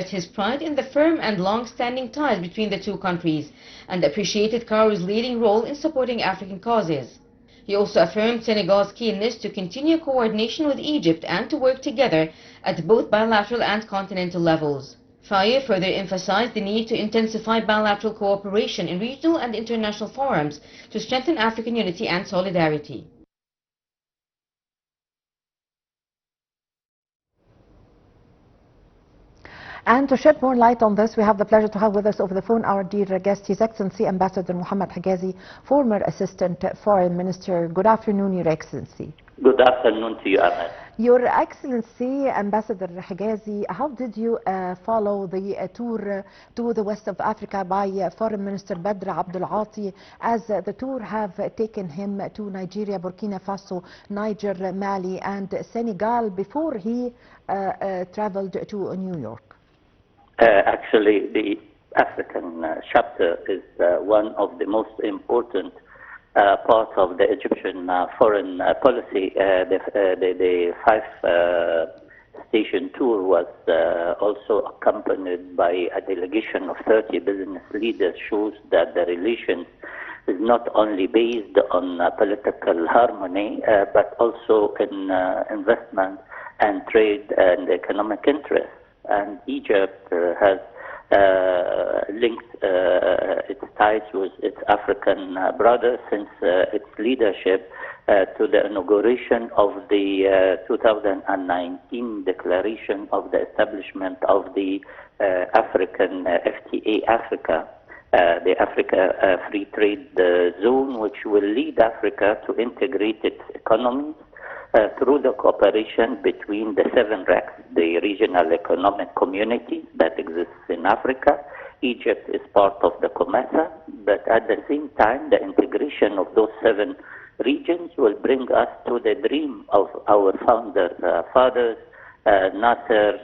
highlight his pride in the firm and long-standing ties between the two countries and appreciated Cairo's leading role in supporting African causes. He also affirmed Senegal's keenness to continue coordination with Egypt and to work together at both bilateral and continental levels. Faye further emphasized the need to intensify bilateral cooperation in regional and international forums to strengthen African unity and solidarity. And to shed more light on this, we have the pleasure to have with us over the phone our dear guest, His Excellency Ambassador Mohamed Hegazy, former Assistant Foreign Minister. Good afternoon, Your Excellency. Good afternoon to you, Ahmed. Your Excellency, Ambassador Hegazy, how did you follow the tour to the west of Africa by Foreign Minister Badr Abdul Ati, as the tour have taken him to Nigeria, Burkina Faso, Niger, Mali and Senegal before he traveled to New York? Actually, the African chapter is one of the most important part of the Egyptian foreign policy. The five-station tour was also accompanied by a delegation of 30 business leaders, shows that the relations is not only based on political harmony, but also in investment and trade and economic interests. And Egypt has linked its ties with its African brothers since its leadership to the inauguration of the 2019 declaration of the establishment of the African FTA Africa, the Africa Free Trade Zone, which will lead Africa to integrate its economies through the cooperation between the 7 RECs, the regional economic community that exists in Africa. Egypt is part of the COMESA, but at the same time, the integration of those 7 regions will bring us to the dream of our founder fathers, Nasser,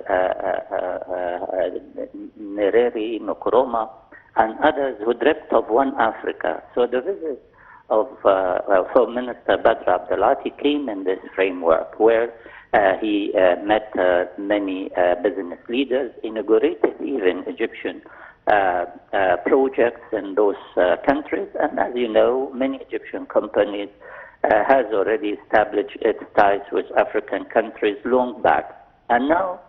Nyerere, Nkrumah, and others who dreamt of one Africa. So the visit of Foreign Minister Badr Abdul Ati came in this framework, where he met many business leaders, inaugurated even Egyptian projects in those countries, and as you know, many Egyptian companies has already established its ties with African countries long back. And now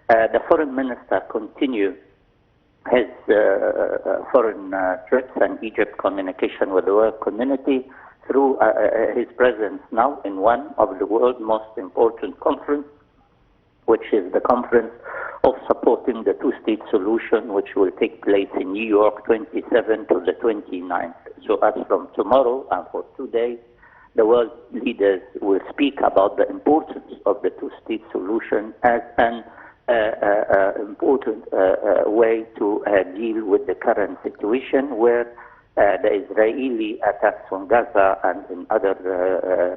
the foreign minister continues his foreign trips and Egypt communication with the world community through his presence now in one of the world's most important conferences, which is the conference of supporting the two-state solution, which will take place in New York 27th to the 29th. So as from tomorrow and for 2 days, the world leaders will speak about the importance of the two-state solution as an important way to deal with the current situation, where the Israeli attacks on Gaza and in other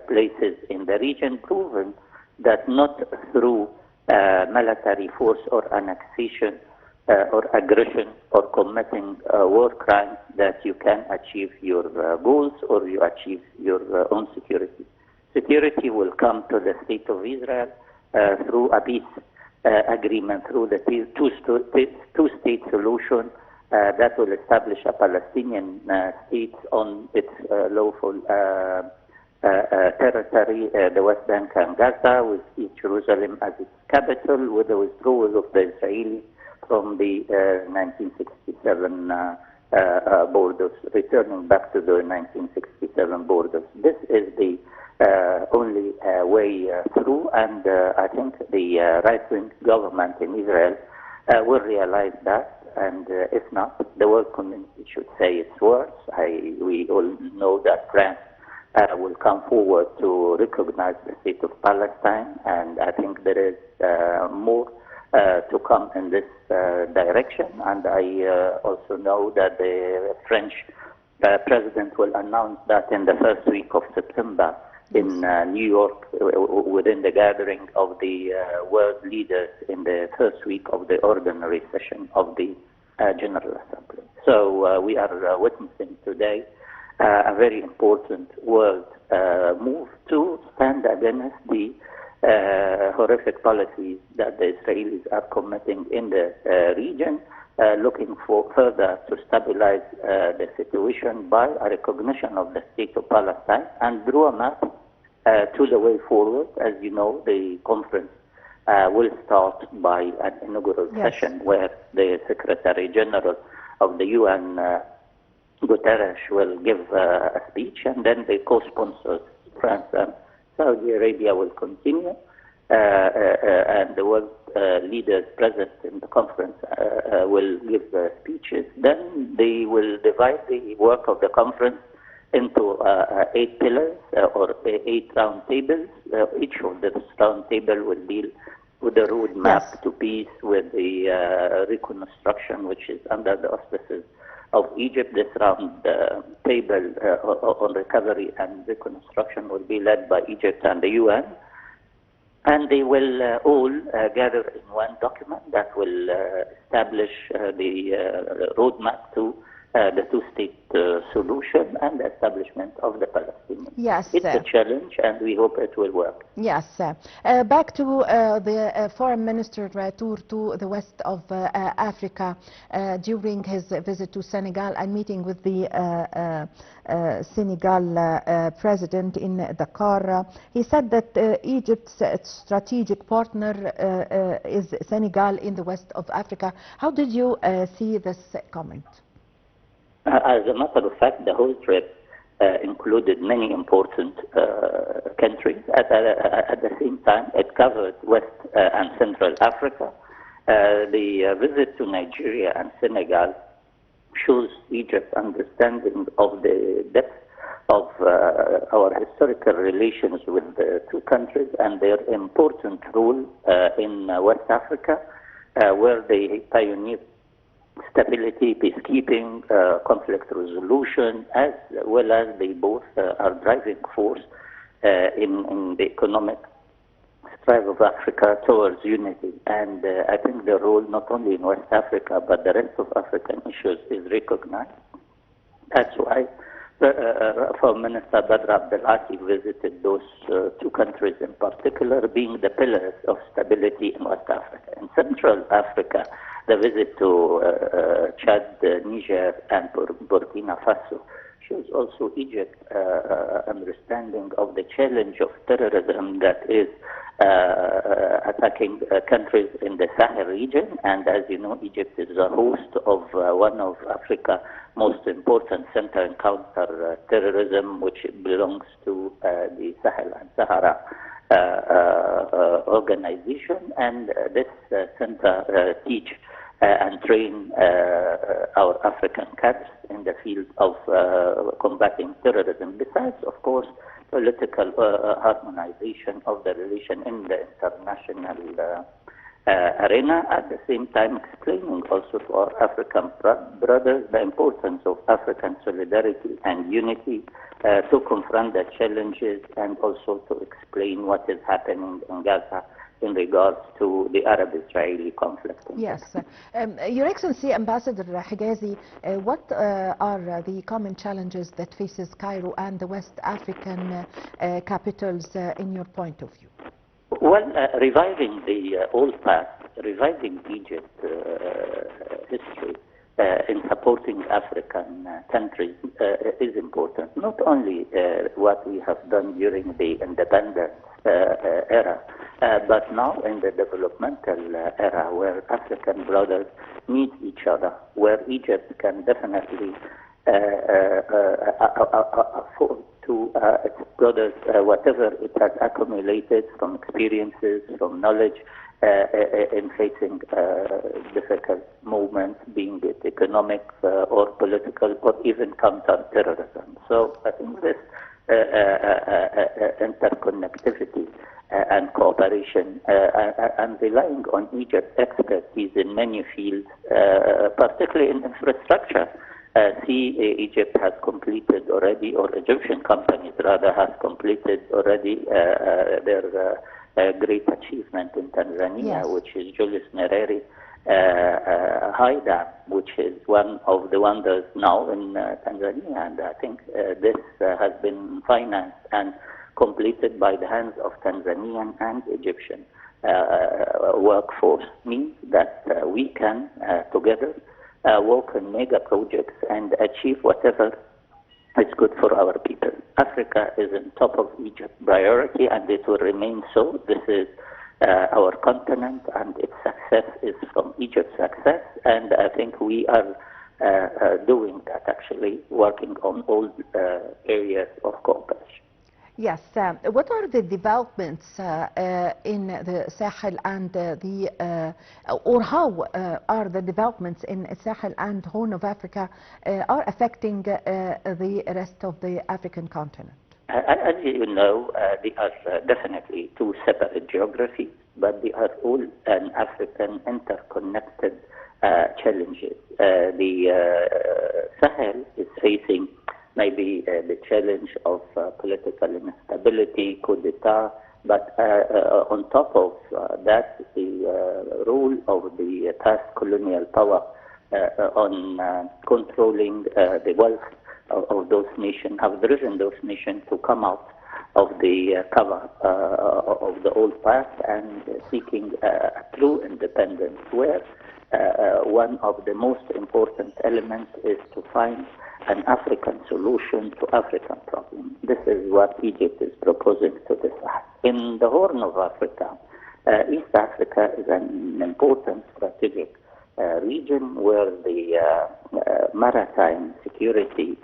places in the region proven that not through military force or annexation or aggression or committing war crimes that you can achieve your goals or you achieve your own security. Security will come to the state of Israel through a peace agreement, through the two-state solution that will establish a Palestinian state on its lawful territory, the West Bank and Gaza, with East Jerusalem as its capital, with the withdrawal of the Israelis from the 1967 borders, returning back to the 1967 borders. This is the only way through, and I think the right-wing government in Israel will realize that, and if not, the world community should say its words. We all know that France will come forward to recognize the state of Palestine, and I think there is more to come in this direction, and I also know that the French president will announce that in the first week of September in New York, within the gathering of the world leaders in the first week of the ordinary session of the General Assembly. So we are witnessing today a very important world move to stand against the horrific policies that the Israelis are committing in the region, looking for further to stabilize the situation by a recognition of the state of Palestine and draw a map to the way forward. As you know, the conference will start by an inaugural session where the Secretary General of the UN, Guterres, will give a speech, and then the co-sponsors, France and Saudi Arabia, will continue, and the world leaders present in the conference will give speeches. Then they will divide the work of the conference into 8 pillars or 8 round tables. Each of those round table will deal with the roadmap to peace, with the reconstruction, which is under the auspices of Egypt. This round table on recovery and reconstruction will be led by Egypt and the UN. And they will all gather in one document that will establish the roadmap to the two-state solution and the establishment of the Palestinians. Yes. It's a challenge, and we hope it will work. Yes. Back to the foreign minister tour to the west of Africa during his visit to Senegal and meeting with the Senegal president in Dakar. He said that Egypt's strategic partner is Senegal in the west of Africa. How did you see this comment? As a matter of fact, the whole trip included many important countries. At the same time, it covered West and Central Africa. The visit to Nigeria and Senegal shows Egypt's understanding of the depth of our historical relations with the two countries and their important role in West Africa, where they pioneered stability, peacekeeping, conflict resolution, as well as they both are driving force in the economic strive of Africa towards unity. And I think the role not only in West Africa but the rest of African issues is recognized. That's why Foreign Minister Badr Abdelati visited those two countries in particular, being the pillars of stability in West Africa. In Central Africa, the visit to Chad, Niger, and Burkina Faso shows also Egypt's understanding of the challenge of terrorism that is attacking countries in the Sahel region. And as you know, Egypt is the host of one of Africa's most important center in counter-terrorism, which belongs to the Sahel and Sahara organization. And this center teach and train our African cadres in the field of combating terrorism. Besides, of course, political harmonization of the relation in the international arena, at the same time explaining also to our African brothers the importance of African solidarity and unity to confront the challenges and also to explain what is happening in Gaza in regards to the Arab-Israeli conflict. Yes. Your Excellency, Ambassador Hegazy, what are the common challenges that faces Cairo and the West African capitals in your point of view? Well, reviving the old past, reviving Egypt's history in supporting African countries is important. Not only what we have done during the independence era, but now in the developmental era, where African brothers meet each other, where Egypt can definitely afford to its brothers whatever it has accumulated from experiences, from knowledge in facing difficult movements, being it economic or political or even counter-terrorism. So I think this interconnectivity and cooperation and relying on Egypt's expertise in many fields, particularly in infrastructure. Egypt has completed already, or Egyptian companies rather, have completed already their great achievement in Tanzania, which is Julius Nyerere High Dam, which is one of the wonders now in Tanzania. And I think this has been financed and completed by the hands of Tanzanian and Egyptian workforce, means that we can together work on mega projects and achieve whatever is good for our people. Africa is on top of Egypt's priority, and it will remain so. This is our continent, and its success is from Egypt's success, and I think we are doing that, actually, working on all areas of cooperation. Yes. What are the developments in the Sahel and or how are the developments in Sahel and Horn of Africa are affecting the rest of the African continent? As you know, they are definitely two separate geographies, but they are all an African interconnected challenges. The Sahel is facing maybe the challenge of political instability, coup d'etat, but on top of that, the role of the past colonial power on controlling the wealth of those nations have driven those nations to come out of the cover of the old past and seeking a true independence, where one of the most important elements is to find an African solution to African problems. This is what Egypt is proposing to the Sahel. In the Horn of Africa, East Africa is an important strategic region where the maritime security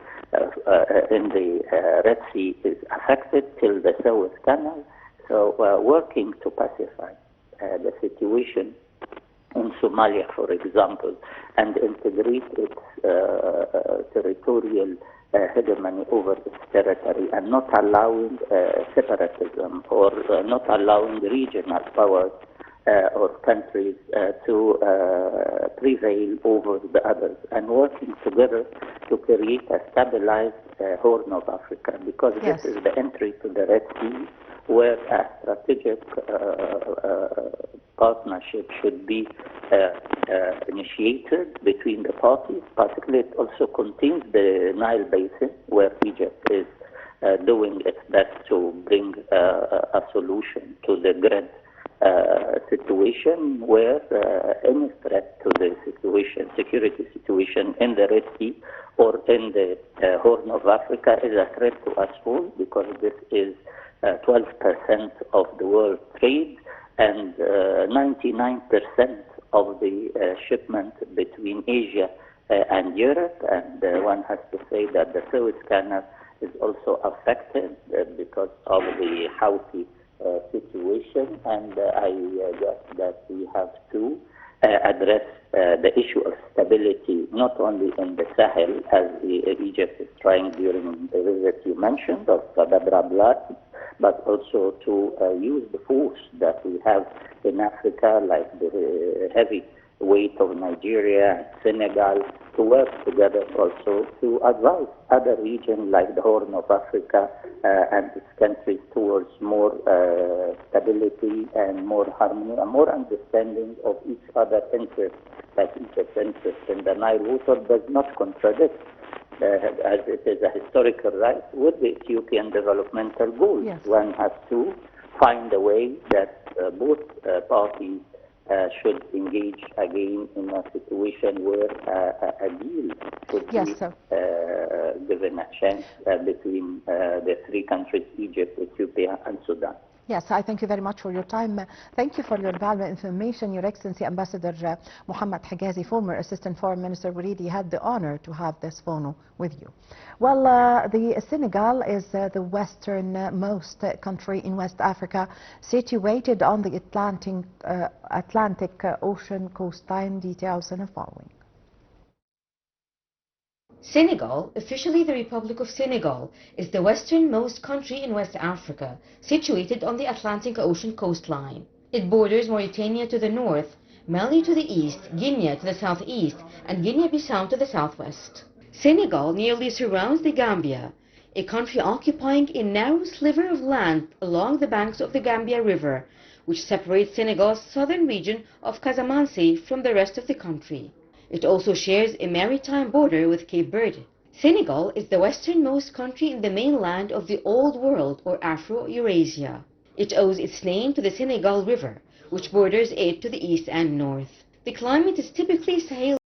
in the Red Sea is affected till the Suez Canal. So working to pacify the situation in Somalia, for example, and integrate its territorial hegemony over its territory, and not allowing separatism or not allowing regional powers or countries to prevail over the others, and working together to create a stabilized Horn of Africa, because Yes. this is the entry to the Red Sea, where a strategic partnership should be initiated between the parties. Particularly, it also contains the Nile Basin, where Egypt is doing its best to bring a solution to the grid situation, where any threat to the security situation in the Red Sea or in the Horn of Africa is a threat to us all, because this is 12% of the world trade and 99% of the shipment between Asia and Europe. And one has to say that the Suez Canal is also affected because of the Houthi situation, and I guess that we have to address the issue of stability, not only in the Sahel, as Egypt is trying during the visit you mentioned of Badr Abdullah, but also to use the force that we have in Africa, like the heavy weight of Nigeria and Senegal, to work together also to advise other regions like the Horn of Africa and its countries towards more stability and more harmony and more understanding of each other's interests. Like Egypt's interest in the Nile water does not contradict, as it is a historical right, with the Ethiopian developmental goals. Yes. One has to find a way that both parties should engage again in a situation where a deal should Yes, be sir. given a chance between the three countries, Egypt, Ethiopia, and Sudan. Yes, I thank you very much for your time. Thank you for your valuable information, Your Excellency Ambassador Mohamed Hegazy, former Assistant Foreign Minister. We really had the honor to have this phone with you. Well, the Senegal is the westernmost country in West Africa, situated on the Atlantic Ocean coastline. Details in the following. Senegal, officially the Republic of Senegal, is the westernmost country in West Africa, situated on the Atlantic Ocean coastline. It borders Mauritania to the north, Mali to the east, Guinea to the southeast, and Guinea-Bissau to the southwest. Senegal nearly surrounds the Gambia, a country occupying a narrow sliver of land along the banks of the Gambia River, which separates Senegal's southern region of Casamance from the rest of the country. It also shares a maritime border with Cape Verde. Senegal is the westernmost country in the mainland of the Old World, or Afro-Eurasia. It owes its name to the Senegal River, which borders it to the east and north. The climate is typically Sahel